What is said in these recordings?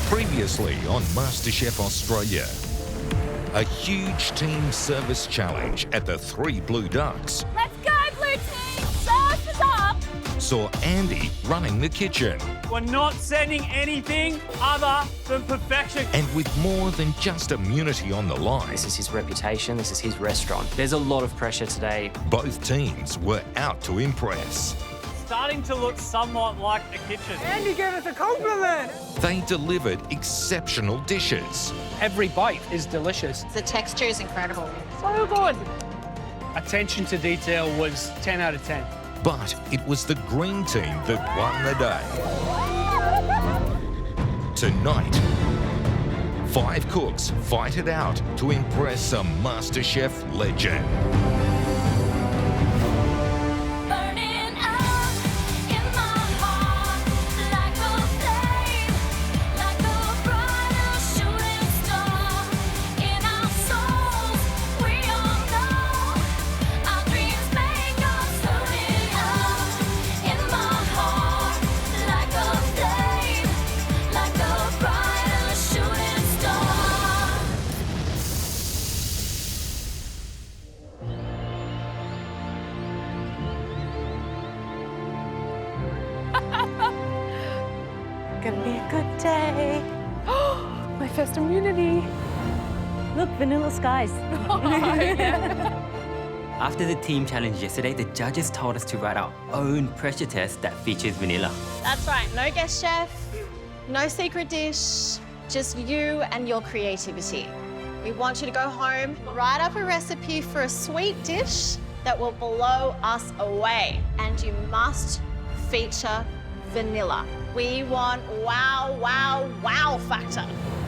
Previously on MasterChef Australia, a huge team service challenge at the Three Blue Ducks Let's go, blue team! Sauce is up! saw Andy running the kitchen. We're not sending anything other than perfection. And with more than just immunity on the line, This is his reputation, this is his restaurant. There's a lot of pressure today. both teams were out to impress. Starting to look somewhat like a kitchen. Andy gave us a compliment. They delivered exceptional dishes. Every bite is delicious. The texture is incredible. So good. Attention to detail was 10 out of 10. But it was the green team that won the day. Tonight, 5 cooks fight it out to impress a MasterChef legend. Burning up in my heart like a flame, like a brighter shooting star. In our souls, we all know our dreams make us. Burning up in my heart like a flame, like a brighter shooting star. Gonna be a good day. My first immunity. Look, vanilla skies. After the team challenge yesterday, the judges told us to write our own pressure test that features vanilla. That's right, no guest chef, no secret dish, just you and your creativity. We want you to go home, write up a recipe for a sweet dish that will blow us away. And you must feature vanilla. We want wow, wow, wow factor.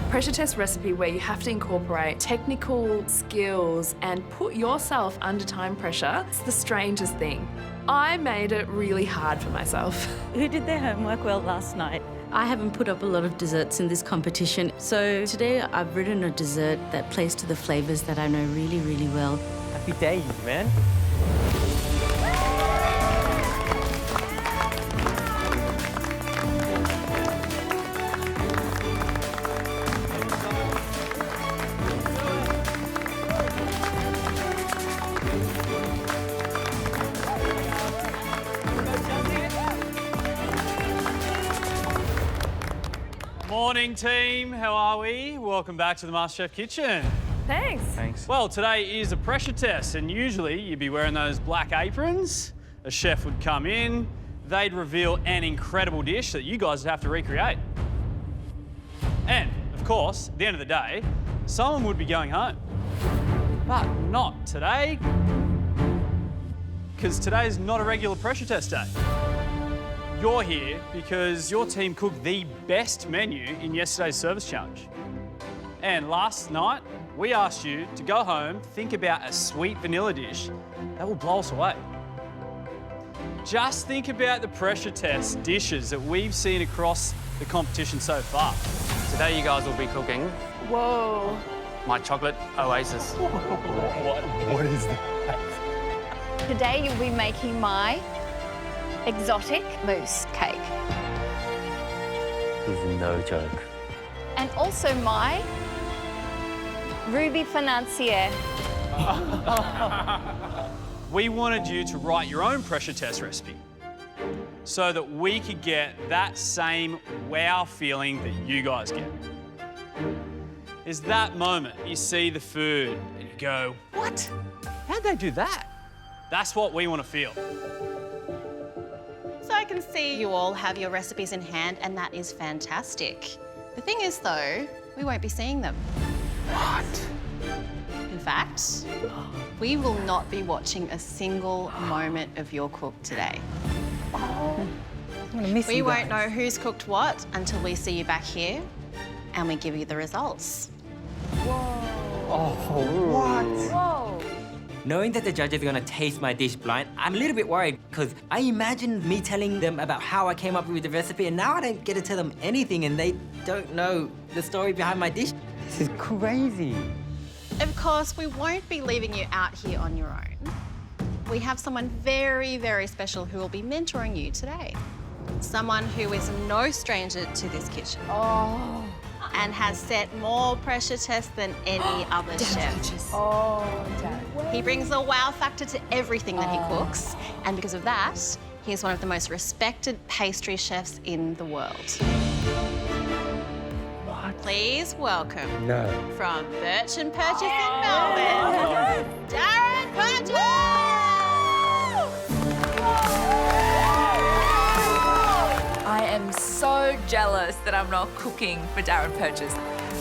Pressure test recipe where you have to incorporate technical skills and put yourself under time pressure. It's the strangest thing. I made it really hard for myself. Who did their homework well last night? I haven't put up a lot of desserts in this competition, so today I've written a dessert that plays to the flavours that I know really, really well. Happy days, man. Morning team, how are we? Welcome back to the MasterChef kitchen. Thanks. Well, today is a pressure test, and usually you'd be wearing those black aprons. A chef would come in, they'd reveal an incredible dish that you guys would have to recreate. And, of course, at the end of the day, someone would be going home. But not today, because today's not a regular pressure test day. You're here because your team cooked the best menu in yesterday's service challenge. And last night, we asked you to go home, think about a sweet vanilla dish that will blow us away. Just think about the pressure test dishes that we've seen across the competition so far. Today you guys will be cooking Whoa. my chocolate oasis. What is that? Today you'll be making my exotic mousse cake. This is no joke. And also my ruby financier. We wanted you to write your own pressure test recipe so that we could get that same wow feeling that you guys get. Is that moment you see the food and you go, what? How'd they do that? That's what we want to feel. So I can see you all have your recipes in hand, and that is fantastic. The thing is, though, we won't be seeing them. What? In fact, we will not be watching a single moment of your cook today. I'm gonna miss We you won't guys. know who's cooked what until we see you back here and we give you the results. Whoa. Knowing that the judges are gonna taste my dish blind, I'm a little bit worried because I imagined me telling them about how I came up with the recipe, and now I don't get to tell them anything and they don't know the story behind my dish. This is crazy. Of course, we won't be leaving you out here on your own. We have someone very, very special who will be mentoring you today. Someone who is no stranger to this kitchen. Oh. and has set more pressure tests than any other chef. Oh, Darren. He brings a wow factor to everything that he cooks, and because of that, he's one of the most respected pastry chefs in the world. What? Please welcome, from Purchase in Melbourne, Darren Purchase! I am so jealous that I'm not cooking for Darren Purchase.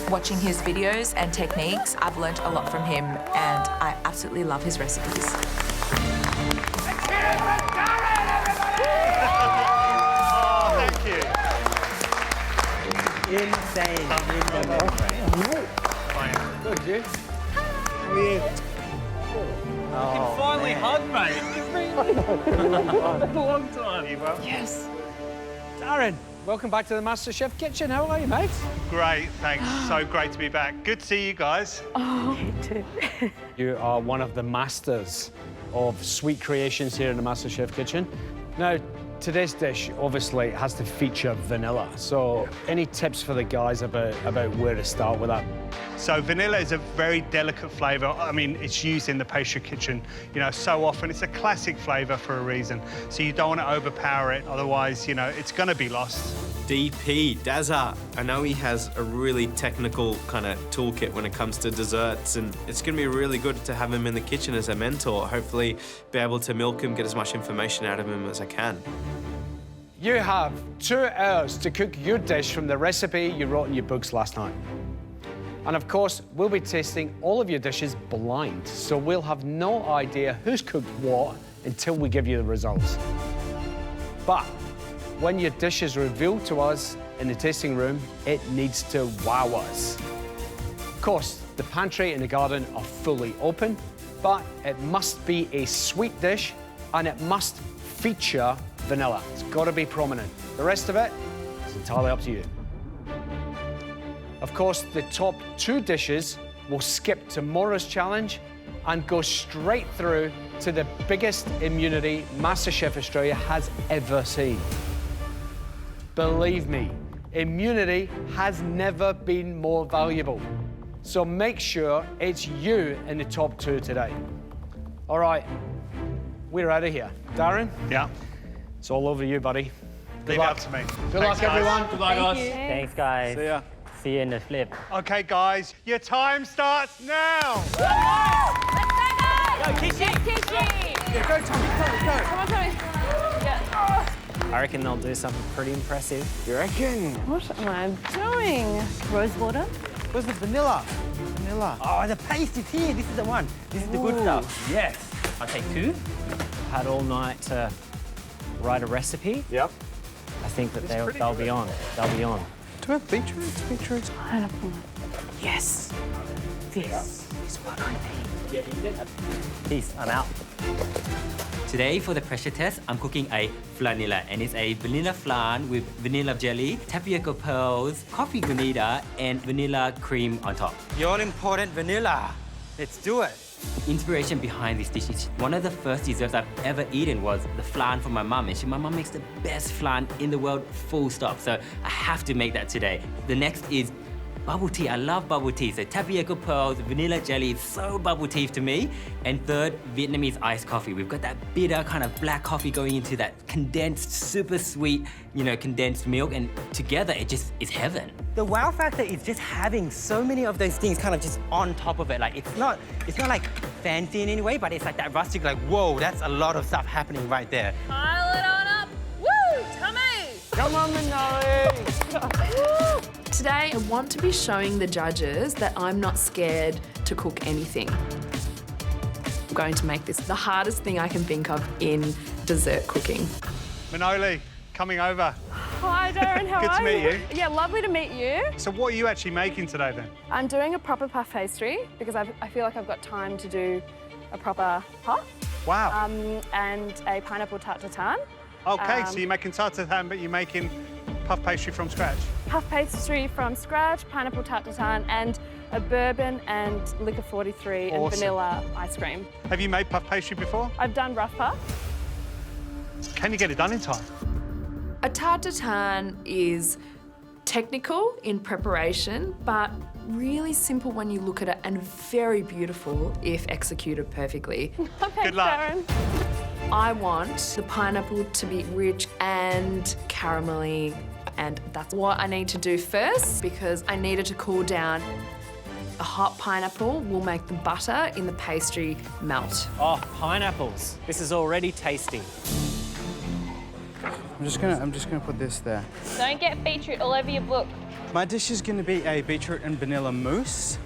Watching his videos and techniques, I've learnt a lot from him and I absolutely love his recipes. Oh, thank you. Insane. Good, you? You can finally hug, mate. It's been a long time. You well? Yes. Darren, welcome back to the MasterChef kitchen. How are you, mate? Great, thanks. So great to be back. Good to see you guys. Oh, you too. You are one of the masters of sweet creations here in the MasterChef kitchen. Now, today's dish obviously has to feature vanilla. So, any tips for the guys about where to start with that? So vanilla is a very delicate flavour. I mean, it's used in the pastry kitchen, you know, so often. It's a classic flavour for a reason. So you don't want to overpower it, otherwise, you know, it's going to be lost. DP, Dazza. I know he has a really technical kind of toolkit when it comes to desserts, and it's going to be really good to have him in the kitchen as a mentor. Hopefully be able to milk him, get as much information out of him as I can. You have 2 hours to cook your dish from the recipe you wrote in your books last night. And of course, we'll be tasting all of your dishes blind, so we'll have no idea who's cooked what until we give you the results. But when your dish is revealed to us in the tasting room, it needs to wow us. Of course, the pantry and the garden are fully open, but it must be a sweet dish and it must feature vanilla. It's got to be prominent. The rest of it is entirely up to you. Of course, the top 2 dishes will skip tomorrow's challenge and go straight through to the biggest immunity MasterChef Australia has ever seen. Believe me, immunity has never been more valuable. So make sure it's you in the top 2 today. All right, we're out of here. Darren? Yeah. It's all over you, buddy. Leave it up to me. Good luck, everyone. Good luck, guys. Thanks, guys. See ya. See you in the flip. Okay, guys, your time starts now. Go, Kishi! Yeah, go, Tommy, go. Come on, Tommy. Yeah. I reckon they'll do something pretty impressive. You reckon? What am I doing? Rose water? Where's the vanilla? Vanilla. Oh, the paste is here. This is the one. This is the good stuff. Yes. I'll take 2. Had all night to write a recipe. Yep. I think that they'll be on. They'll be on. Do we have beetroots? Beetroots? Pineapple. Yes. This is what I need. Peace. I'm out. Today for the pressure test, I'm cooking a flanilla, and it's a vanilla flan with vanilla jelly, tapioca pearls, coffee granita, and vanilla cream on top. The all-important vanilla. Let's do it. Inspiration behind this dish is one of the first desserts I've ever eaten was the flan from my mum, and my mum makes the best flan in the world, full stop. So I have to make that today. The next is bubble tea. I love bubble tea. So tapioca pearls, vanilla jelly, it's so bubble tea to me. And third, Vietnamese iced coffee. We've got that bitter kind of black coffee going into that condensed, super sweet, you know, condensed milk, and together it just is heaven. The wow factor is just having so many of those things kind of just on top of it. Like it's not like fancy in any way, but it's like that rustic, like, whoa, that's a lot of stuff happening right there. Pile it on up. Woo, Tommy! Come on, Manoli! Today, I want to be showing the judges that I'm not scared to cook anything. I'm going to make this the hardest thing I can think of in dessert cooking. Manoli, coming over. Hi, Darren, how Good are to meet you. Yeah, lovely to meet you. So what are you actually making today then? I'm doing a proper puff pastry because I feel like I've got time to do a proper puff. Wow. And a pineapple tarte tatin. Okay, so you're making tarte tatin, but you're making puff pastry from scratch? Puff pastry from scratch, pineapple tarte tatin, and a bourbon and liquor 43 and vanilla ice cream. Have you made puff pastry before? I've done rough puff. Can you get it done in time? A tarte tatin is Technical in preparation, but really simple when you look at it and very beautiful if executed perfectly. Good luck. Darren. I want the pineapple to be rich and caramelly, and that's what I need to do first because I need it to cool down. A hot pineapple will make the butter in the pastry melt. Oh, pineapples. This is already tasty. I'm just gonna put this there. Don't get beetroot all over your book. My dish is gonna be a beetroot and vanilla mousse,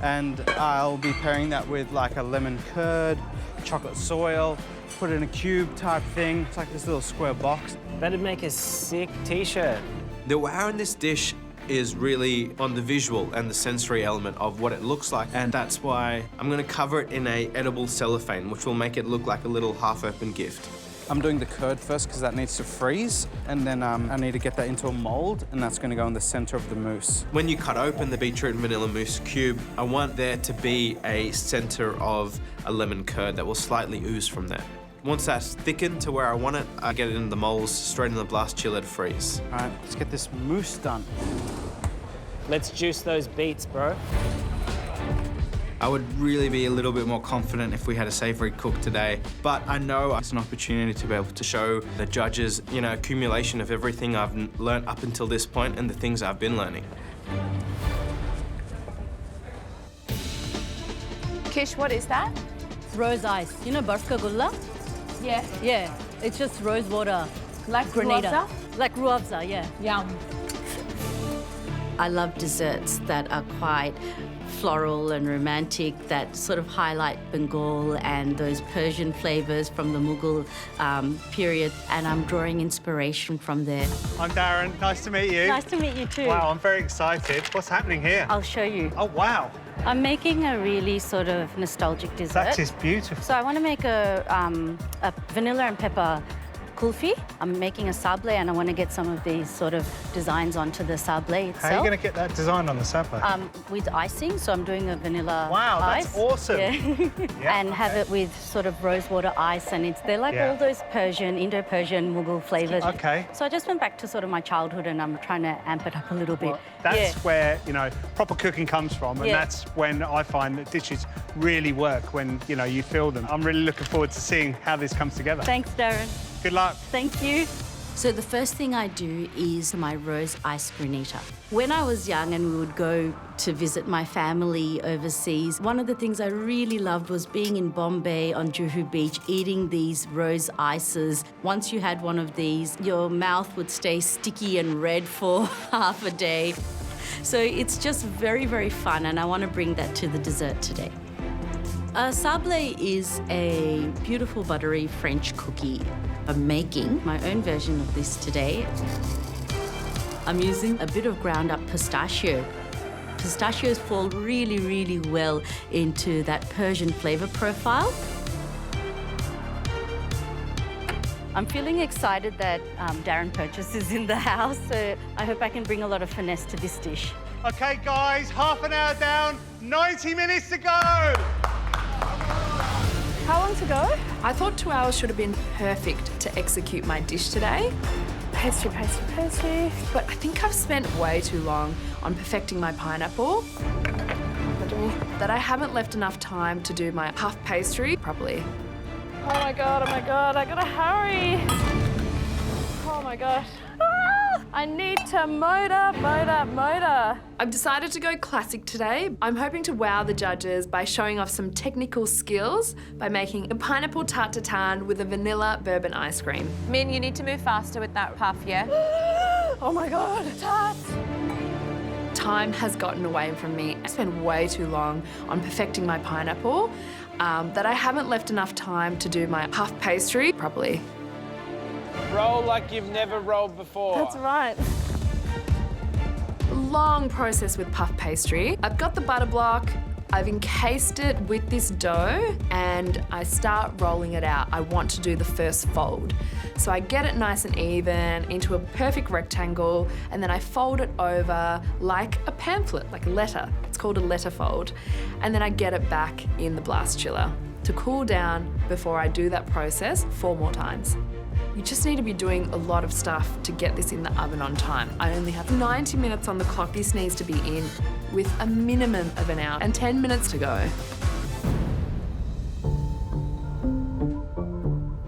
and I'll be pairing that with like a lemon curd, chocolate soil, put it in a cube type thing. It's like this little square box. That'd make a sick t-shirt. The wow in this dish is really on the visual and the sensory element of what it looks like, and that's why I'm gonna cover it in a edible cellophane, which will make it look like a little half-open gift. I'm doing the curd first because that needs to freeze, and then I need to get that into a mold, and that's gonna go in the center of the mousse. When you cut open the beetroot and vanilla mousse cube, I want there to be a center of a lemon curd that will slightly ooze from there. Once that's thickened to where I want it, I get it in the molds, straight in the blast chiller to freeze. All right, let's get this mousse done. Let's juice those beets, bro. I would really be a little bit more confident if we had a savory cook today, but I know it's an opportunity to be able to show the judges, you know, accumulation of everything I've learned up until this point and the things I've been learning. Kish, what is that? Rose ice. You know barska gulla? Yeah. Yeah, it's just rose water. Like Grenada. ruafza? Like ruafza, yeah. Yum. I love desserts that are quite floral and romantic, that sort of highlight Bengal and those Persian flavours from the Mughal period, and I'm drawing inspiration from there. I'm Darren, nice to meet you. Nice to meet you too. Wow, I'm very excited. What's happening here? I'll show you. Oh, wow. I'm making a really sort of nostalgic dessert. That is beautiful. So I want to make a vanilla and pepper kulfi. I'm making a sablé, and I want to get some of these sort of designs onto the sablé itself. How are you going to get that design on the sablé? With icing, so I'm doing a vanilla wow, ice. That's awesome. Yeah. Yeah, and have it with sort of rosewater ice, and they're like all those Persian, Indo-Persian Mughal flavours. Okay. So I just went back to sort of my childhood, and I'm trying to amp it up a little bit. Well, that's where, you know, proper cooking comes from, and that's when I find that dishes really work, when, you know, you feel them. I'm really looking forward to seeing how this comes together. Thanks, Darren. Good luck. Thank you. So the first thing I do is my rose ice granita. When I was young and we would go to visit my family overseas, one of the things I really loved was being in Bombay on Juhu Beach, eating these rose ices. Once you had one of these, your mouth would stay sticky and red for half a day. So it's just very, very fun, and I want to bring that to the dessert today. Sablé is a beautiful buttery French cookie. I'm making my own version of this today. I'm using a bit of ground up pistachio. Pistachios fall really, really well into that Persian flavour profile. I'm feeling excited that Darren Purchese is in the house, so I hope I can bring a lot of finesse to this dish. OK, guys, half an hour down, 90 minutes to go. How long to go? I thought 2 hours should have been perfect to execute my dish today. Pastry, pastry, pastry. But I think I've spent way too long on perfecting my pineapple. That I haven't left enough time to do my puff pastry properly. Oh my God, I gotta hurry. Oh my gosh. I need to motor. I've decided to go classic today. I'm hoping to wow the judges by showing off some technical skills by making a pineapple tarte tatin with a vanilla bourbon ice cream. Min, you need to move faster with that puff, yeah? Oh my God, tart. Time has gotten away from me. I spent way too long on perfecting my pineapple that I haven't left enough time to do my puff pastry properly. Roll like you've never rolled before. That's right. Long process with puff pastry. I've got the butter block, I've encased it with this dough, and I start rolling it out. I want to do the first fold. So I get it nice and even into a perfect rectangle, and then I fold it over like a pamphlet, like a letter. It's called a letter fold. And then I get it back in the blast chiller to cool down before I do that process 4 more times. You just need to be doing a lot of stuff to get this in the oven on time. I only have 90 minutes on the clock. This needs to be in with a minimum of an hour and 10 minutes to go.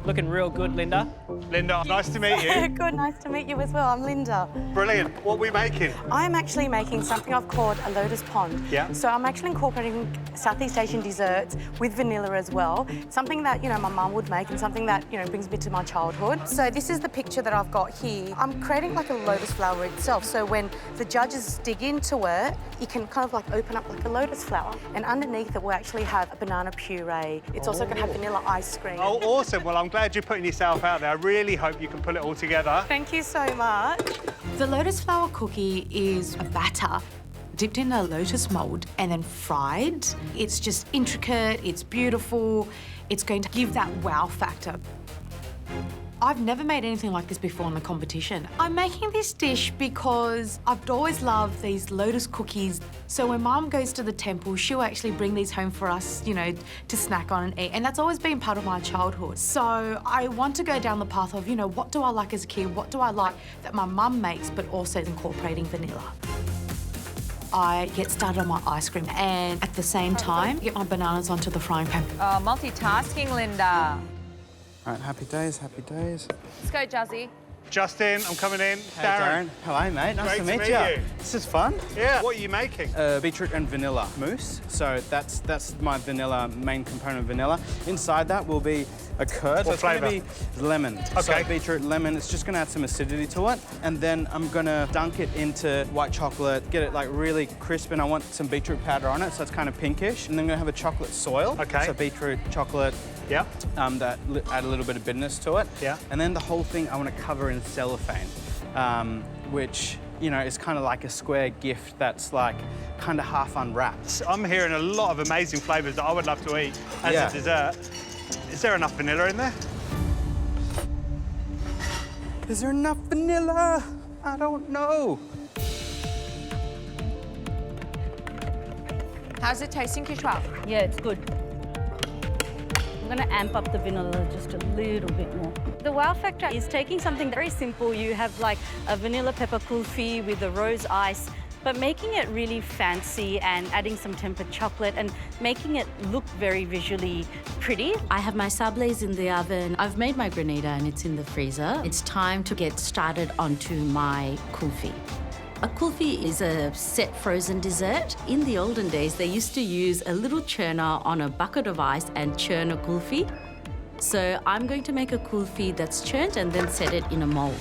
Looking real good, Linda. Linda, nice to meet you. Good, nice to meet you as well. I'm Linda. Brilliant. What are we making? I'm actually making something I've called a Lotus pond. Yeah. So I'm actually incorporating Southeast Asian desserts with vanilla as well. Something that, you know, my mum would make and something that, you know, brings me to my childhood. So this is the picture that I've got here. I'm creating like a lotus flower itself. So when the judges dig into it, you can kind of like open up like a lotus flower. And underneath it will actually have a banana puree. It's also going to have vanilla ice cream. Oh, awesome. Well, I'm glad you're putting yourself out there. I really hope you can pull it all together. Thank you so much. The lotus flower cookie is a batter dipped in a lotus mould and then fried. It's just intricate, it's beautiful, it's going to give that wow factor. I've never made anything like this before in the competition. I'm making this dish because I've always loved these lotus cookies. So when Mum goes to the temple, she'll actually bring these home for us, you know, to snack on and eat. And that's always been part of my childhood. So I want to go down the path of, you know, what do I like as a kid? What do I like that my mum makes, but also incorporating vanilla? I get started on my ice cream and at the same time, get my bananas onto the frying pan. Oh, multitasking, Linda. All right, happy days, happy days. Let's go, Juzzy. Justin, I'm coming in. Hey, Darren. Hello, mate. Nice to meet you. This is fun. Yeah. What are you making? Beetroot and vanilla mousse. So that's my vanilla, main component of vanilla. Inside that will be a curd. What flavour? It's going to be lemon. Okay. So beetroot, lemon. It's just going to add some acidity to it. And then I'm going to dunk it into white chocolate, get it like really crisp, and I want some beetroot powder on it, so it's kind of pinkish. And then I'm going to have a chocolate soil. Okay. So beetroot, chocolate. Yeah. That add a little bit of bitterness to it. Yeah. And then the whole thing I want to cover in cellophane, which, you know, is kind of like a square gift that's like kind of half unwrapped. I'm hearing a lot of amazing flavours that I would love to eat as a dessert. Is there enough vanilla in there? Is there enough vanilla? I don't know. How's it tasting, Kishwa? Yeah, it's good. I'm going to amp up the vanilla just a little bit more. The wow factor is taking something very simple. You have like a vanilla pepper kulfi with a rose ice, but making it really fancy and adding some tempered chocolate and making it look very visually pretty. I have my sablés in the oven. I've made my granita and it's in the freezer. It's time to get started onto my kulfi. A kulfi is a set frozen dessert. In the olden days, they used to use a little churner on a bucket of ice and churn a kulfi. So I'm going to make a kulfi that's churned and then set it in a mold.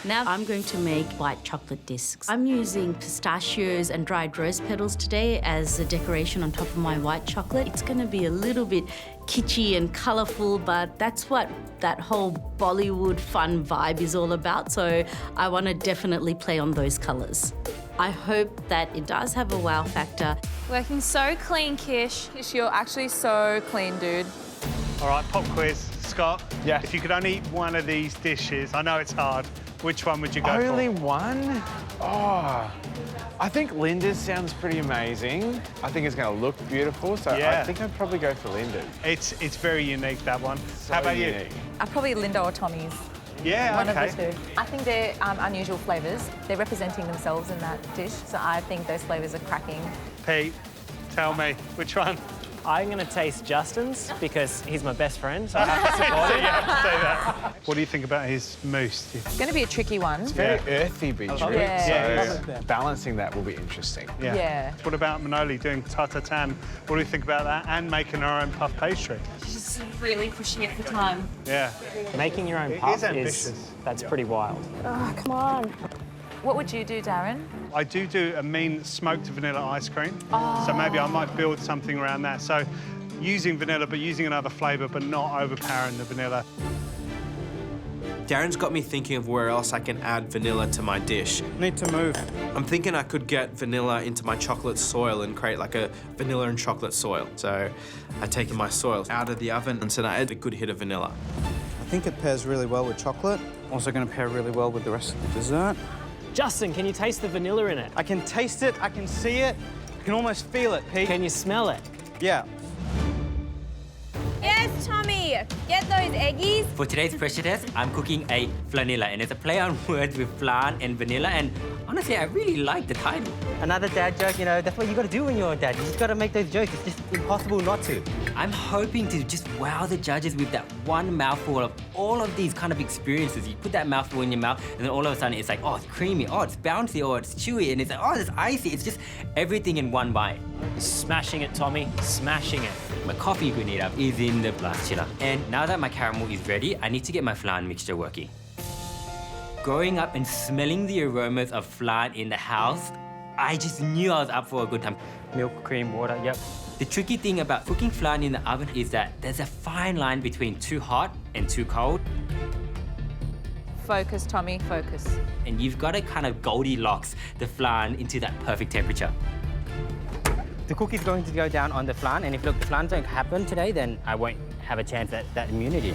Now I'm going to make white chocolate discs. I'm using pistachios and dried rose petals today as a decoration on top of my white chocolate. It's going to be a little bit kitschy and colourful, but that's what that whole Bollywood fun vibe is all about. So I want to definitely play on those colours. I hope that it does have a wow factor. Working so clean, Kish. Kish, you're actually so clean, dude. All right, pop quiz. Scott, yeah. If you could only eat one of these dishes, I know it's hard, which one would you go for? Only one? Oh, I think Linda's sounds pretty amazing. I think it's going to look beautiful, so Yeah. I think I'd probably go for Linda's. It's very unique, that one. So How about unique. I'd probably Linda or Tommy's. Yeah, One okay. of the two. I think they're unusual flavours. They're representing themselves in that dish, so I think those flavours are cracking. Pete, tell me, which one? I'm going to taste Justin's because he's my best friend, so I have to support So him. you have to say that. What do you think about his mousse? It's going to be a tricky one. It's very earthy beetroot, Yeah. so balancing that will be interesting. Yeah. What about Manoli doing Tatin? What do you think about that? And making her own puff pastry? She's really pushing it for time. Yeah. Making your own It puff is ambitious. that's pretty wild. Oh, come on. What would you do, Darren? I do a mean smoked vanilla ice cream. Oh. So maybe I might build something around that. So using vanilla, but using another flavour, but not overpowering the vanilla. Darren's got me thinking of where else I can add vanilla to my dish. Need to move. I'm thinking I could get vanilla into my chocolate soil and create like a vanilla and chocolate soil. So I take my soil out of the oven and so I add a good hit of vanilla. I think it pairs really well with chocolate. Also going to pair really well with the rest of the dessert. Justin, can you taste the vanilla in it? I can taste it, I can see it, I can almost feel it, Pete. Can you smell it? Yeah. Yes, Tommy. Get those eggies. For today's pressure test, I'm cooking a flanilla, and it's a play on words with flan and vanilla, and honestly, I really like the title. Another dad joke, you know, that's what you gotta do when you're a dad. You just gotta make those jokes. It's just impossible not to. I'm hoping to just wow the judges with that one mouthful of all of these kind of experiences. You put that mouthful in your mouth, and then all of a sudden it's like, oh, it's creamy, oh, it's bouncy, oh, it's chewy, and it's like, oh, it's icy. It's just everything in one bite. Smashing it, Tommy. Smashing it. My coffee grenade is in the blast chiller. And now that my caramel is ready, I need to get my flan mixture working. Growing up and smelling the aromas of flan in the house, I just knew I was up for a good time. Milk, cream, water, yep. The tricky thing about cooking flan in the oven is that there's a fine line between too hot and too cold. Focus, Tommy, focus. And you've got to kind of Goldilocks the flan into that perfect temperature. The cookie's going to go down on the flan, and if look, the flan don't happen today, then I won't have a chance at that immunity.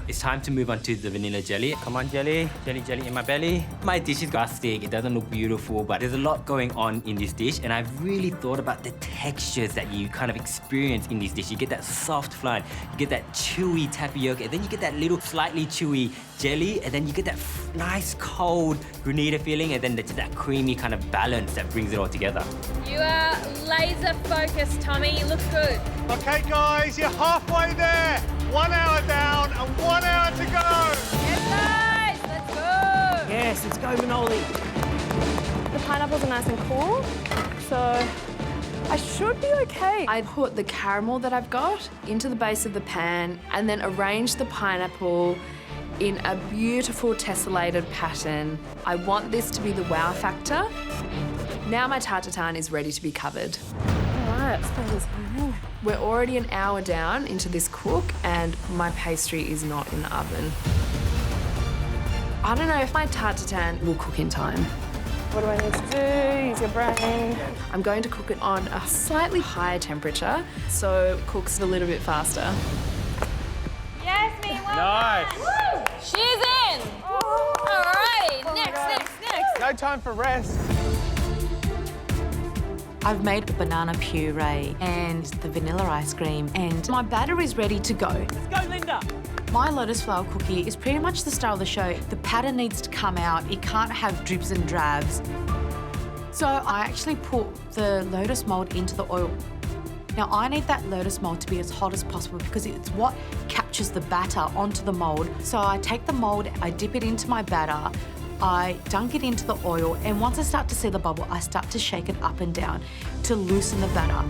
It's time to move on to the vanilla jelly. Come on, jelly. Jelly, jelly in my belly. My dish is rustic. It doesn't look beautiful, but there's a lot going on in this dish, and I've really thought about the textures that you kind of experience in this dish. You get that soft flan, you get that chewy tapioca, and then you get that little slightly chewy jelly, and then you get that nice cold granita feeling, and then that creamy kind of balance that brings it all together. You are laser focused, Tommy. You look good. Okay, guys, you're halfway there. 1 hour down and 1 hour to go. Yes, guys, let's go. Yes, let's go, Manoli. The pineapples are nice and cool, so I should be okay. I put the caramel that I've got into the base of the pan and then arrange the pineapple in a beautiful tessellated pattern. I want this to be the wow factor. Now my tartatin is ready to be covered. All right, let's throw this in. We're already an hour down into this cook and my pastry is not in the oven. I don't know if my tartatin will cook in time. What do I need to do? Use your brain. I'm going to cook it on a slightly higher temperature so it cooks a little bit faster. Yasmin, well Nice. done. Woo! She's in. All right, next. No time for rest. I've made the banana puree and the vanilla ice cream, and my batter is ready to go. Let's go, Linda. My lotus flower cookie is pretty much the style of the show. The pattern needs to come out. It can't have drips and drabs. So I actually put the lotus mold into the oil. Now I need that lotus mold to be as hot as possible because it's what captures the batter onto the mold. So I take the mold, I dip it into my batter, I dunk it into the oil, and once I start to see the bubble, I start to shake it up and down to loosen the batter.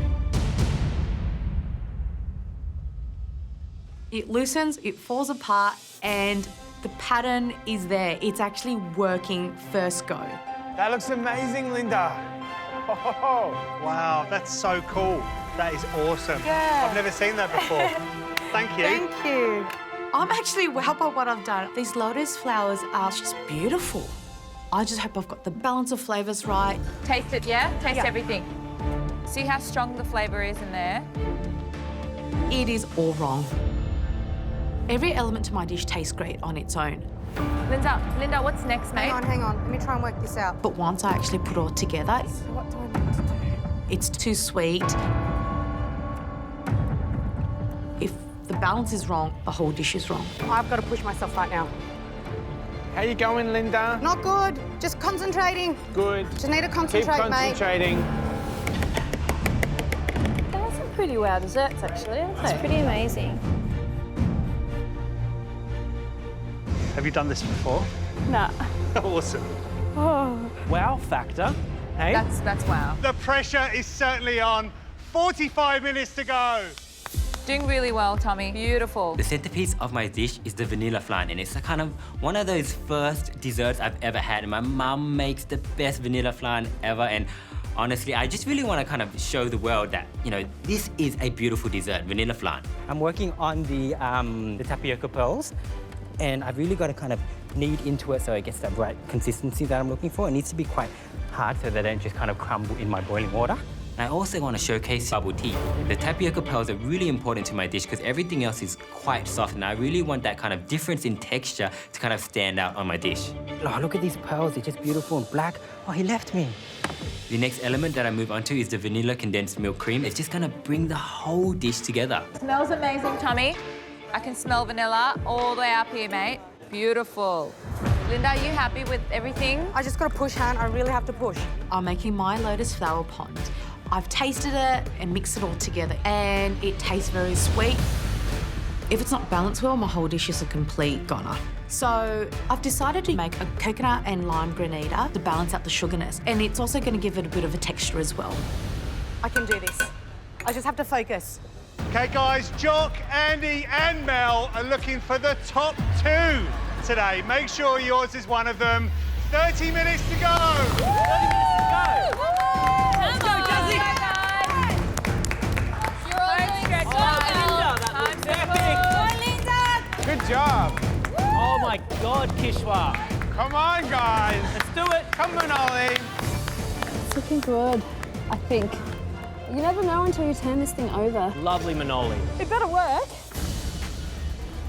It loosens, it falls apart, and the pattern is there. It's actually working first go. That looks amazing, Linda. Oh. Wow, that's so cool. That is awesome. Yeah. I've never seen that before. Thank you. Thank you. I'm actually wowed by what I've done. These lotus flowers are just beautiful. I just hope I've got the balance of flavours right. Taste it, yeah? Taste Yeah. everything. See how strong the flavour is in there? It is all wrong. Every element to my dish tastes great on its own. Linda, what's next, mate? Hang on. Let me try and work this out. But once I actually put it all together, So what do I need to do? it's too sweet. If the balance is wrong, the whole dish is wrong. I've got to push myself right now. How you going, Linda? Not good. Just concentrating. Good. Just need to concentrate, Keep concentrating. They're some pretty wow desserts, actually, aren't they? It's pretty amazing. Have you done this before? Nah. Awesome. Oh. Wow factor. Hey? That's wow. The pressure is certainly on. 45 minutes to go. Doing really well, Tommy. Beautiful. The centerpiece of my dish is the vanilla flan, and it's a kind of one of those first desserts I've ever had. And my mum makes the best vanilla flan ever, and honestly, I just really want to kind of show the world that, you know, this is a beautiful dessert, vanilla flan. I'm working on the tapioca pearls, and I've really got to kind of knead into it so it gets that right consistency that I'm looking for. It needs to be quite hard so they don't just kind of crumble in my boiling water. And I also want to showcase bubble tea. The tapioca pearls are really important to my dish because everything else is quite soft, and I really want that kind of difference in texture to kind of stand out on my dish. Oh, look at these pearls, they're just beautiful and black. Oh, he left me. The next element that I move on to is the vanilla condensed milk cream. It's just gonna bring the whole dish together. Smells amazing, Tommy. I can smell vanilla all the way up here, mate. Beautiful. Linda, are you happy with everything? I just got to push, Han. I really have to push. I'm making my Lotus flower pond. I've tasted it and mixed it all together, and it tastes very sweet. If it's not balanced well, my whole dish is a complete goner. So I've decided to make a coconut and lime granita to balance out the sugarness, and it's also going to give it a bit of a texture as well. I can do this. I just have to focus. Okay, guys, Jock, Andy and Mel are looking for the top 2 today. Make sure yours is one of them. 30 minutes to go. 30 minutes to go. Let's go, Jazzy. You're all doing Linda, good job. Oh my God, Kishwa. Come on, guys. Let's do it. Come on, Ollie. It's looking good, I think. You never know until you turn this thing over. Lovely Manoli. It better work.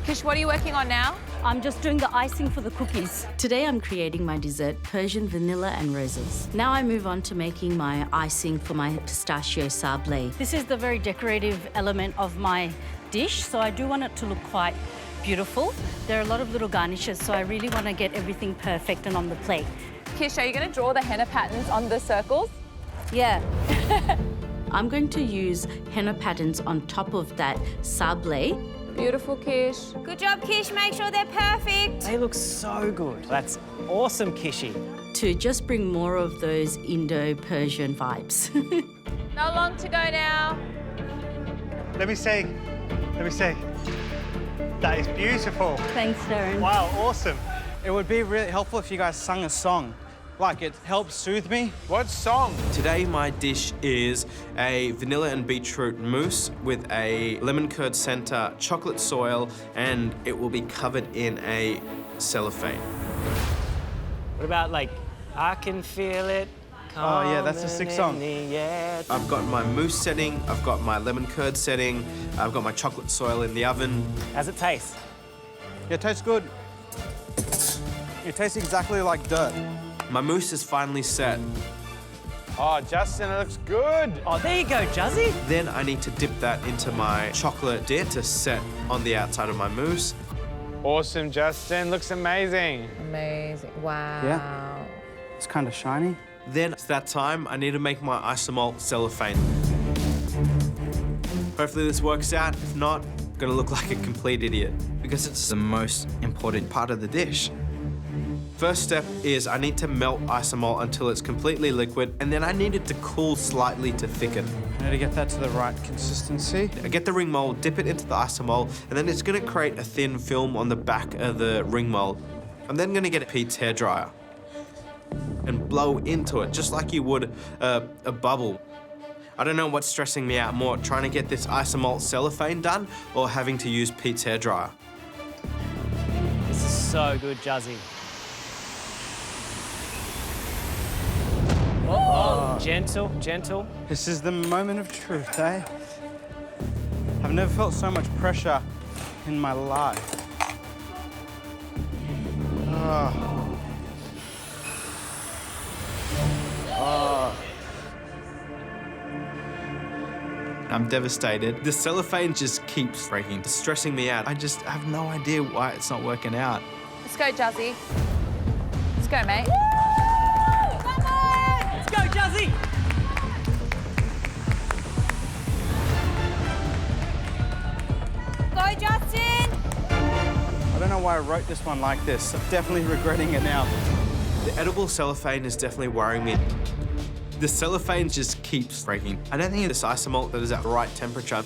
Kish, what are you working on now? I'm just doing the icing for the cookies. Today I'm creating my dessert, Persian vanilla and roses. Now I move on to making my icing for my pistachio sablé. This is the very decorative element of my dish, so I do want it to look quite beautiful. There are a lot of little garnishes, so I really want to get everything perfect and on the plate. Kish, are you going to draw the henna patterns on the circles? Yeah. I'm going to use henna patterns on top of that sablé. Beautiful, Kish. Good job, Kish. Make sure they're perfect. They look so good. That's awesome, Kishy. To just bring more of those Indo-Persian vibes. Not long to go now. Let me see. Let me see. That is beautiful. Thanks, Darren. Wow, awesome. It would be really helpful if you guys sung a song. Like, it helps soothe me. What song? Today, my dish is a vanilla and beetroot mousse with a lemon curd center, chocolate soil, and it will be covered in a cellophane. What about, like, I can feel it? Oh, yeah, that's a sick song. I've got my mousse setting, I've got my lemon curd setting, I've got my chocolate soil in the oven. How's it taste? Yeah, it tastes good. It tastes exactly like dirt. My mousse is finally set. Oh, Justin, it looks good. Oh, there you go, Juzzy. Then I need to dip that into my chocolate dip to set on the outside of my mousse. Awesome, Justin. Looks amazing. Amazing. Wow. Yeah. It's kind of shiny. Then it's that time, I need to make my Isomalt cellophane. Hopefully this works out. If not, I'm gonna look like a complete idiot because it's the most important part of the dish. First step is I need to melt Isomalt until it's completely liquid, and then I need it to cool slightly to thicken. I need to get that to the right consistency. I get the ring mold, dip it into the Isomalt, and then it's gonna create a thin film on the back of the ring mold. I'm then gonna get Pete's hairdryer and blow into it, just like you would a bubble. I don't know what's stressing me out more, trying to get this Isomalt cellophane done or having to use Pete's hairdryer. This is so good, Juzzy. Oh, gentle, gentle. This is the moment of truth, eh? I've never felt so much pressure in my life. Oh. Oh. I'm devastated. The cellophane just keeps breaking, stressing me out. I just have no idea why it's not working out. Let's go, Juzzy. Let's go, mate. Let's go, Juzzy! Go, Justin! I don't know why I wrote this one like this. I'm definitely regretting it now. The edible cellophane is definitely worrying me. The cellophane just keeps breaking. I don't think this Isomalt that is at the right temperature.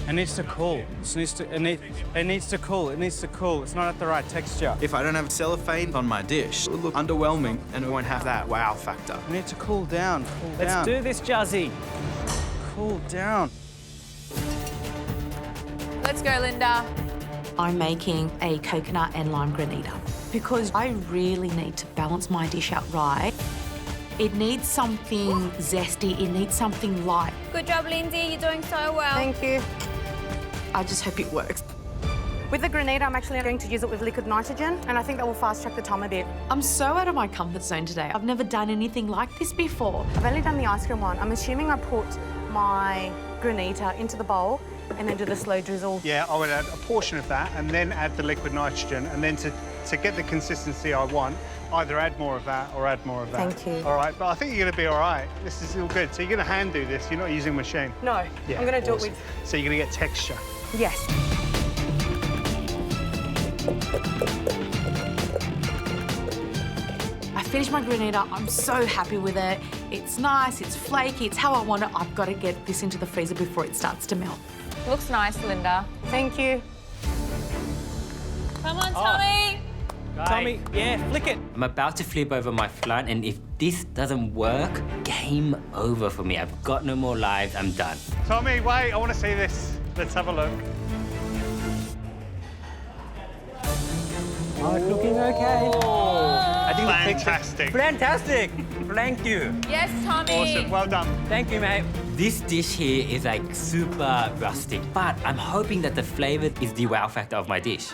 It needs to cool. It needs to cool. It needs to cool. It's not at the right texture. If I don't have cellophane on my dish, it will look underwhelming and it won't have that wow factor. I need to cool down. Cool down. Let's do this, Juzzy. Cool down. Let's go, Linda. I'm making a coconut and lime granita because I really need to balance my dish out right. It needs something zesty, it needs something light. Good job, Lindsay. You're doing so well. Thank you. I just hope it works. With the granita, I'm actually going to use it with liquid nitrogen, and I think that will fast-track the time a bit. I'm so out of my comfort zone today. I've never done anything like this before. I've only done the ice cream one. I'm assuming I put my granita into the bowl and then do the slow drizzle. Yeah, I would add a portion of that and then add the liquid nitrogen, and then to get the consistency I want, either add more of that or add more of that. Thank you. All right, but I think you're going to be all right. This is all good. So you're going to hand do this. You're not using a machine. No, Yeah, I'm going to do it awesome. with... So you're going to get texture. Yes. I finished my granita. I'm so happy with it. It's nice, it's flaky, it's how I want it. I've got to get this into the freezer before it starts to melt. Looks nice, Linda. Thank you. Come on, Tommy. Tommy, yeah, flick it. I'm about to flip over my flan, and if this doesn't work, game over for me. I've got no more lives, I'm done. Tommy, wait, I want to see this. Let's have a look. Oh, looking okay. I think Fantastic. Fantastic. Thank you. Yes, Tommy. Awesome, well done. Thank you, mate. This dish here is like super rustic, but I'm hoping that the flavor is the wow factor of my dish.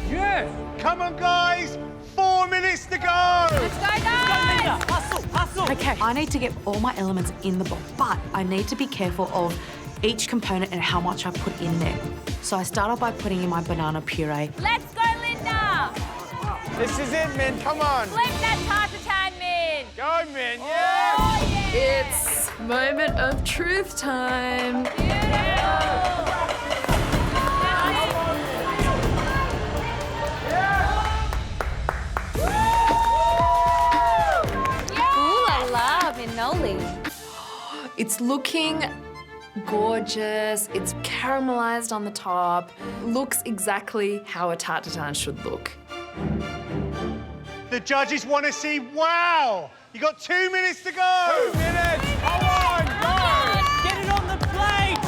Yes! Come on, guys! 4 minutes to go! Let's go, guys! Hustle, hustle. Okay, I need to get all my elements in the bowl, but I need to be careful of each component and how much I put in there. So I start off by putting in my banana puree. Let's go, Linda! This is it, Min. Come on. Flip that tartatan, Min! Go, Min. Yeah. Oh, yeah! It's moment of truth time. Ooh la la, Minoli. It's looking gorgeous. It's caramelized on the top. Looks exactly how a tartatan should look. The judges want to see wow! You got 2 minutes to go! 2 minutes! Come on, go! Get it on the plate!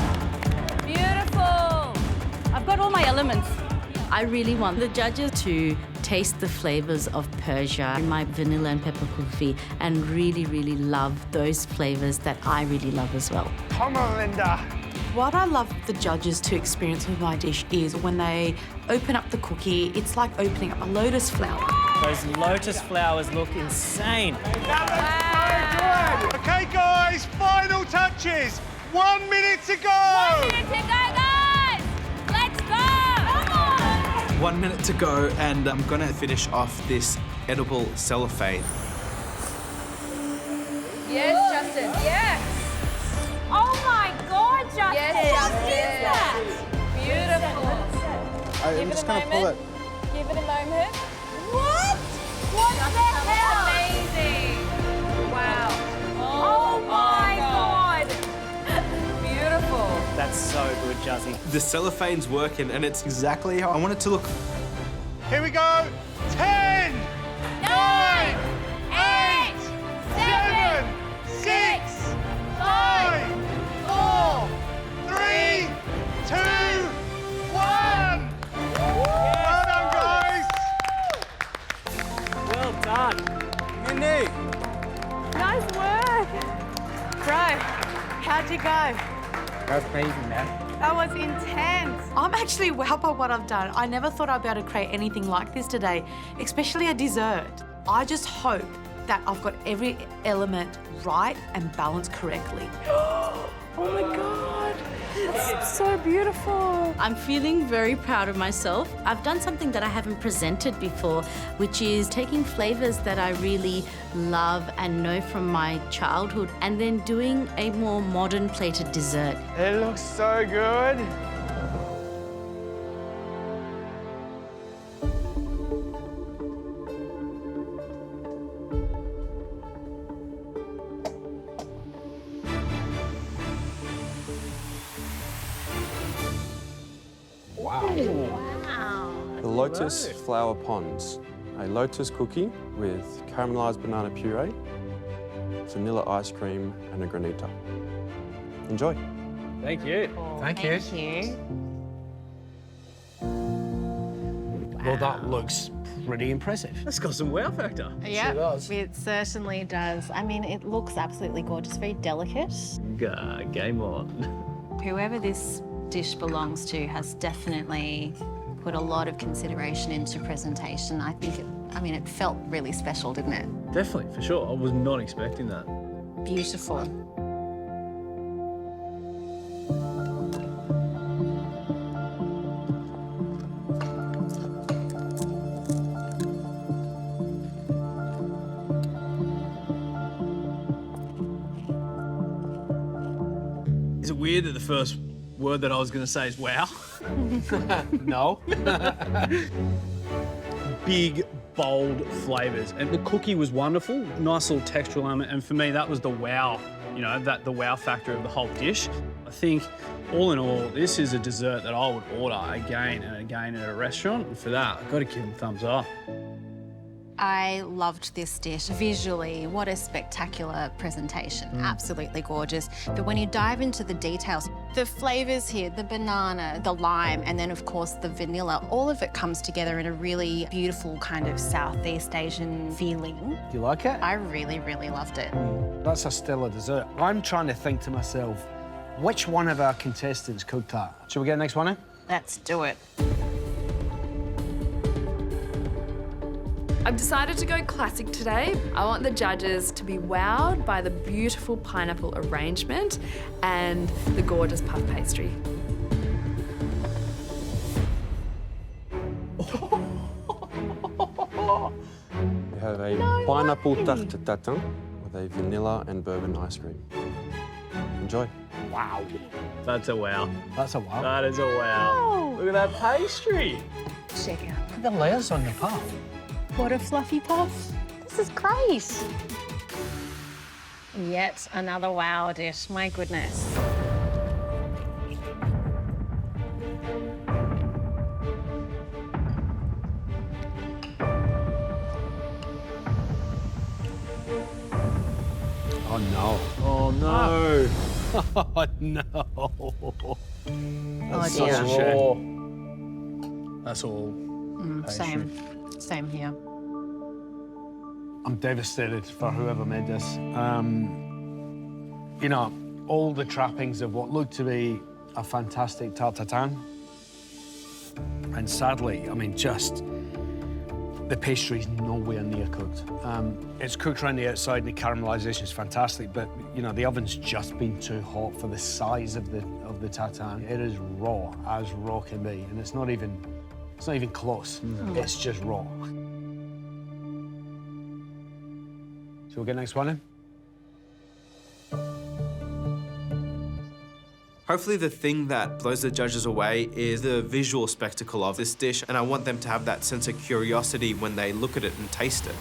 Beautiful! I've got all my elements. I really want the judges to taste the flavors of Persia in my vanilla and pepper kulfi and really, really love those flavors that I really love as well. Come on, Linda. What I love the judges to experience with my dish is when they open up the cookie, it's like opening up a lotus flower. Those lotus flowers look insane. Okay, guys, final touches. 1 minute to go! 1 minute to go, guys! Let's go! Come on! 1 minute to go, and I'm gonna finish off this edible cellophane. Yes, Justin, yes! Oh my God, Justin! Yes, Justin! Beautiful. I'm just gonna pull it. Give it a moment. What? What the hell? Amazing! Wow. Oh my God! Beautiful. That's so good, Juzzy. The cellophane's working, and it's exactly how I want it to look. Here we go. 10, 9, 8, 7, 6, 5, 4, 3, 2, 1. Well done, guys. Well done. Mindy. Nice work. Bro, how'd you go? That's amazing, man. That was intense. I'm actually wowed by what I've done. I never thought I'd be able to create anything like this today, especially a dessert. I just hope that I've got every element right and balanced correctly. Oh my God. That's so beautiful. I'm feeling very proud of myself. I've done something that I haven't presented before, which is taking flavors that I really love and know from my childhood and then doing a more modern plated dessert. It looks so good. The Lotus Flower Ponds, a lotus cookie with caramelized banana puree, vanilla ice cream, and a granita. Enjoy. Thank you. Thank you. Well, that looks pretty impressive. That's got some wow factor. Yeah, does. it certainly does. I mean, it looks absolutely gorgeous, very delicate. Game on. Whoever this dish belongs to has definitely put a lot of consideration into presentation. I think it felt really special, didn't it? Definitely, for sure. I was not expecting that. Beautiful. Is it weird that the first word that I was going to say is wow? No. Big, bold flavours. And the cookie was wonderful, nice little textural element. And for me, that was the wow, the wow factor of the whole dish. I think, all in all, this is a dessert that I would order again and again at a restaurant. And for that, I've got to give them thumbs up. I loved this dish. Visually, what a spectacular presentation. Absolutely gorgeous. But when you dive into the details, the flavours here, the banana, the lime, and then of course the vanilla, all of it comes together in a really beautiful kind of Southeast Asian feeling. Do you like it? I really, really loved it. That's a stellar dessert. I'm trying to think to myself, which one of our contestants cooked that? Shall we get the next one in? Let's do it. I've decided to go classic today. I want the judges to be wowed by the beautiful pineapple arrangement and the gorgeous puff pastry. We have a pineapple tarte tatin with a vanilla and bourbon ice cream. Enjoy. Wow. That's a wow. That's a wow. That is a wow. Look at that pastry. Check out. Look at the layers on the puff. What a fluffy puff. This is great. Yet another wow dish, my goodness. Oh, no. Oh, no. Oh, no. That's so dear. raw. That's all pastry. Same here. I'm devastated for whoever made this. All the trappings of what looked to be a fantastic tarte tatin. And sadly, just the pastry's nowhere near cooked. It's cooked around the outside and the caramelization is fantastic, but the oven's just been too hot for the size of the tatin. It is raw as raw can be, and it's not even close. No. It's just raw. So we'll get next one in. Hopefully the thing that blows the judges away is the visual spectacle of this dish, and I want them to have that sense of curiosity when they look at it and taste it.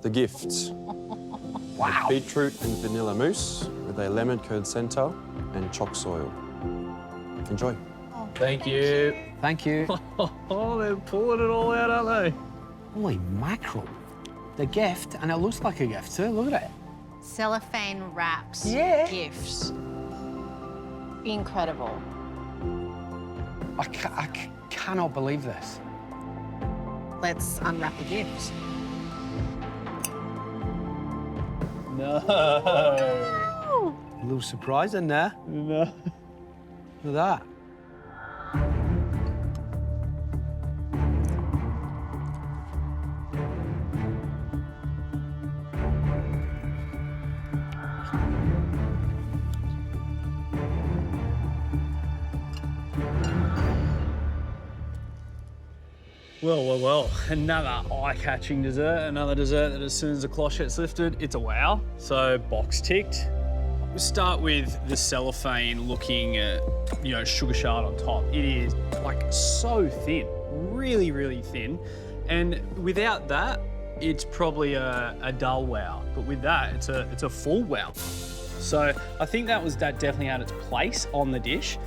The gifts. Wow. A beetroot and vanilla mousse with a lemon curd centre and choc soil. Enjoy. Thank you. Thank you. Oh, they're pulling it all out, aren't they? Holy mackerel. The gift, and it looks like a gift too, look at it. Cellophane wrapped gift. Incredible. I cannot believe this. Let's unwrap the gift. No. A little surprise in there. No. Look at that. Well, another eye-catching dessert, another dessert that as soon as the cloche gets lifted, it's a wow. So, box ticked. We'll start with the cellophane looking, sugar shard on top. It is, so thin, really, really thin. And without that, it's probably a dull wow. But with that, it's a full wow. So, I think that definitely had its place on the dish.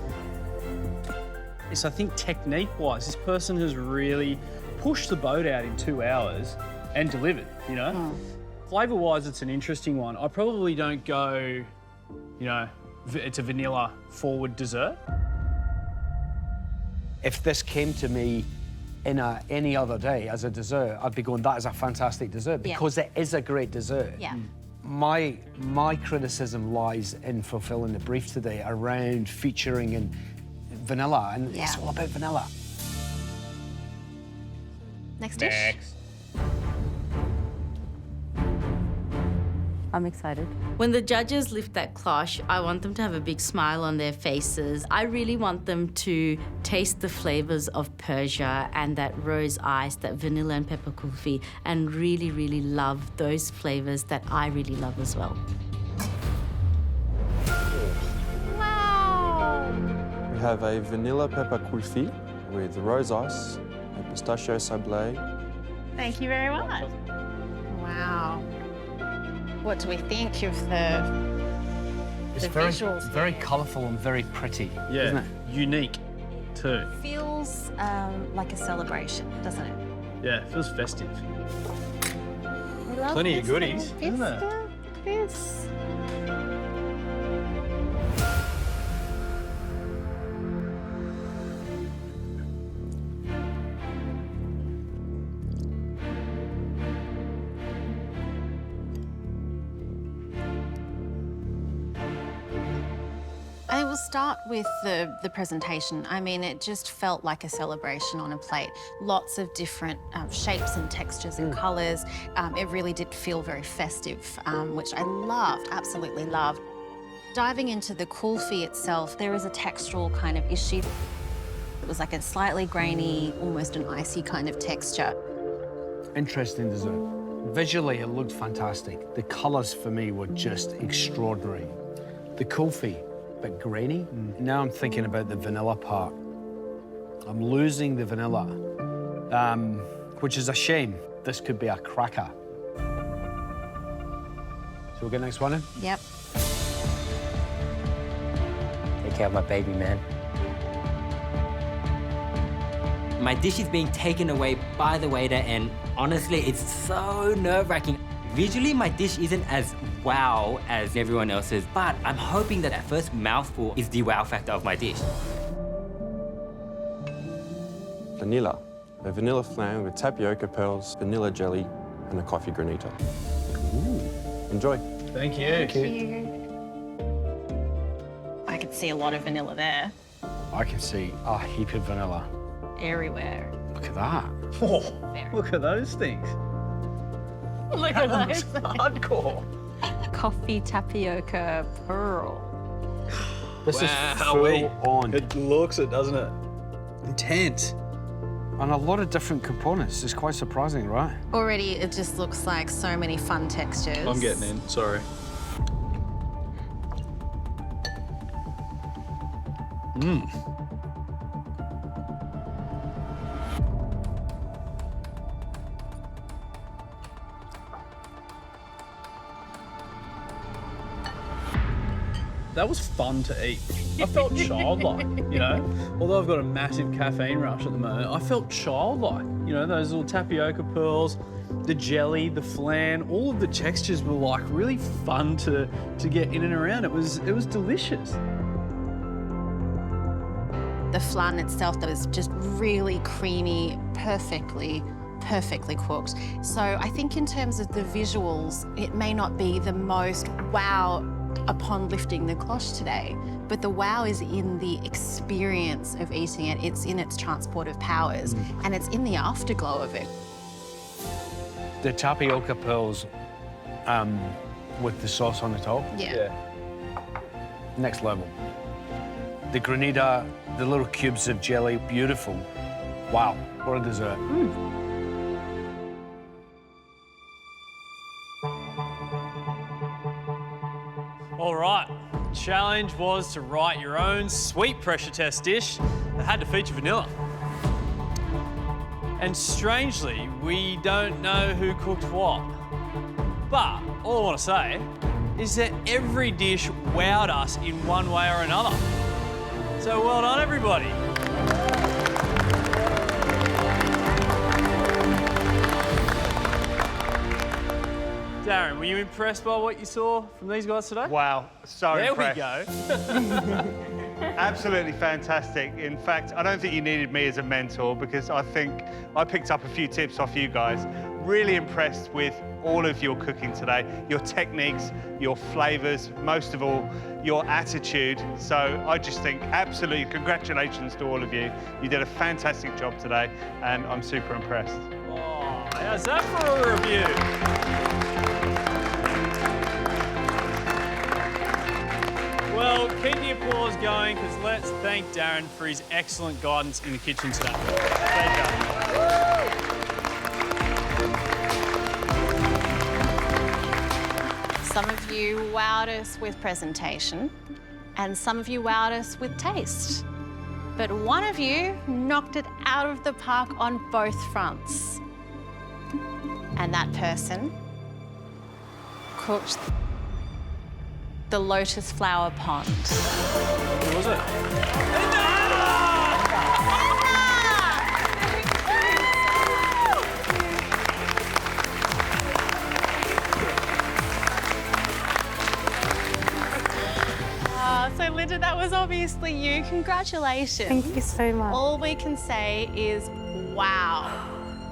So I think technique-wise, this person has really pushed the boat out in 2 hours and delivered, Flavour-wise, it's an interesting one. I probably don't go, it's a vanilla-forward dessert. If this came to me in any other day as a dessert, I'd be going, that is a fantastic dessert, because it is a great dessert. Yeah. My criticism lies in fulfilling the brief today around featuring in vanilla, and it's all about vanilla. Next dish. Next. I'm excited. When the judges lift that cloche, I want them to have a big smile on their faces. I really want them to taste the flavours of Persia and that rose ice, that vanilla and pepper kulfi, and really, really love those flavours that I really love as well. Wow! We have a vanilla pepper kulfi with rose ice, a pistachio sablé. Thank you very much. Wow. What do we think of It's the very, visuals? very colourful and very pretty, Yeah, isn't it? unique too. Feels like a celebration, doesn't it? Yeah, it feels festive. We love Plenty of this little goodies, isn't there? vista. Look at this. I will start with the presentation. I mean, it just felt like a celebration on a plate. Lots of different shapes and textures and colours. It really did feel very festive, which I loved, absolutely loved. Diving into the kulfi itself, there is a textural kind of issue. It was like a slightly grainy, almost an icy kind of texture. Interesting dessert. Visually, it looked fantastic. The colours for me were just extraordinary. The kulfi, a bit grainy. Now I'm thinking about the vanilla part. I'm losing the vanilla, which is a shame. This could be a cracker. So we'll get next one in? Yep. Take care of my baby, man. My dish is being taken away by the waiter, and honestly, it's so nerve-wracking. Visually, my dish isn't as wow as everyone else's, but I'm hoping that first mouthful is the wow factor of my dish. Vanilla. A vanilla flan with tapioca pearls, vanilla jelly, and a coffee granita. Enjoy. Thank you. Thank you. I could see a lot of vanilla there. I can see a heap of vanilla. Everywhere. Look at that. Oh, look at those things. Look at those. Hardcore. Coffee tapioca pearl. This is full on. It looks it, doesn't it? Intense. And a lot of different components. It's quite surprising, right? Already, it just looks like so many fun textures. I'm getting in, sorry. That was fun to eat. I felt childlike, you know? Although I've got a massive caffeine rush at the moment, I felt childlike. You know, those little tapioca pearls, the jelly, the flan, all of the textures were like really fun to get in and around. It was delicious. The flan itself, that was just really creamy, perfectly cooked. So I think in terms of the visuals, it may not be the most wow upon lifting the cloche today, but the wow is in the experience of eating it. It's in its transportive powers, and it's in the afterglow of it. The tapioca pearls with the sauce on the top. Yeah. Next level. The granita, the little cubes of jelly, beautiful. Wow, what a dessert. All right, challenge was to write your own sweet pressure test dish that had to feature vanilla. And strangely, we don't know who cooked what. But all I want to say is that every dish wowed us in one way or another. So well done, everybody. Darren, were you impressed by what you saw from these guys today? Wow, so impressed. There we go. Absolutely fantastic. In fact, I don't think you needed me as a mentor because I think I picked up a few tips off you guys. really impressed with all of your cooking today, your techniques, your flavours, most of all, your attitude. So I just think absolutely congratulations to all of you. You did a fantastic job today, and I'm super impressed. Oh, how's that for a review? Well, keep the applause going, because let's thank Darren for his excellent guidance in the kitchen today. Some of you wowed us with presentation, and some of you wowed us with taste. But one of you knocked it out of the park on both fronts. And that person cooked the Lotus flower pond. Who was it? So Linda, that was obviously you. Congratulations. Thank you so much. All we can say is wow.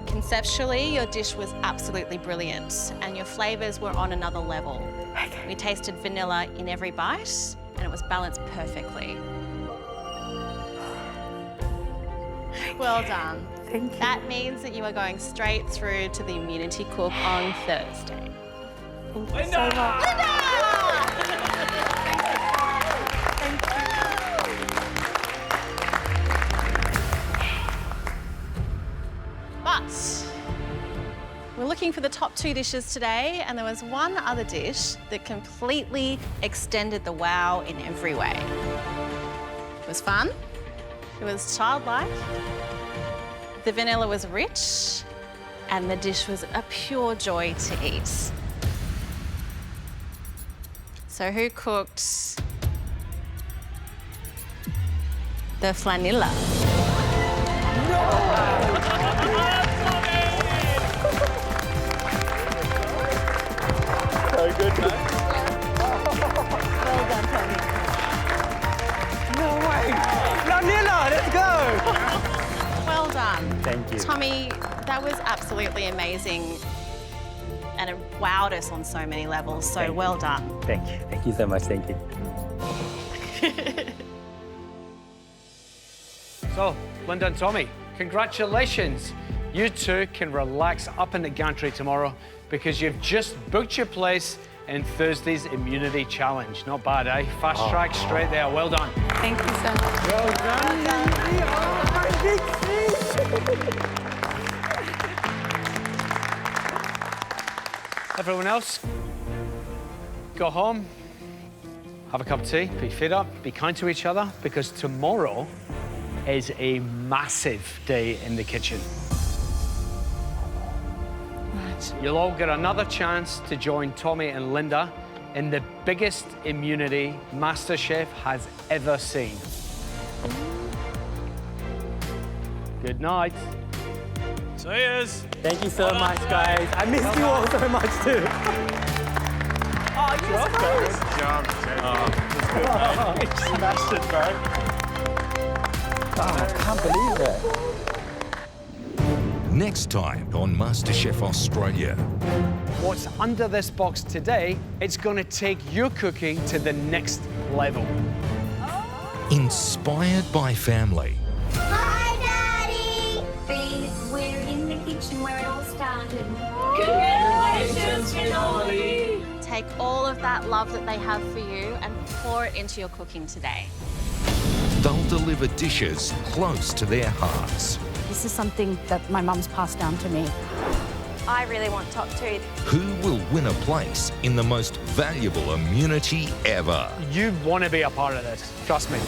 Conceptually, your dish was absolutely brilliant, and your flavours were on another level. We tasted vanilla in every bite, and it was balanced perfectly. Well done. Thank you. That means that you are going straight through to the immunity cook on Thursday. Thank you so much. But we're looking for the top 2 dishes today, and there was one other dish that completely extended the wow in every way. It was fun, it was childlike, the vanilla was rich, and the dish was a pure joy to eat. So who cooked the flanilla? So good, man. Well done, Tommy. No way! Flanilla, let's go! Well done. Thank you. Tommy, that was absolutely amazing, and it wowed us on so many levels, so well done. Thank you. Thank you so much. Thank you. So, Linda and Tommy, congratulations. You two can relax up in the gantry tomorrow because you've just booked your place in Thursday's Immunity Challenge. Not bad, eh? Fast track straight there. Well done. Thank you so much. Well done. Everyone else, go home, have a cup of tea, put your feet up, be kind to each other, because tomorrow is a massive day in the kitchen. You'll all get another chance to join Tommy and Linda in the biggest immunity MasterChef has ever seen. Good night. See yous. Thank you so much, guys. I missed you all so much too. Oh, you're Good job, Jake. You smashed it, bro. I can't believe it. Next time on MasterChef Australia. What's under this box today, it's going to take your cooking to the next level. Inspired by family. Hi, Daddy! We're in the kitchen where it all started. Congratulations, Finale! Take all of that love that they have for you and pour it into your cooking today. They'll deliver dishes close to their hearts. This is something that my mum's passed down to me. I really want top 2. Who will win a place in the most valuable immunity ever? You want to be a part of this, trust me.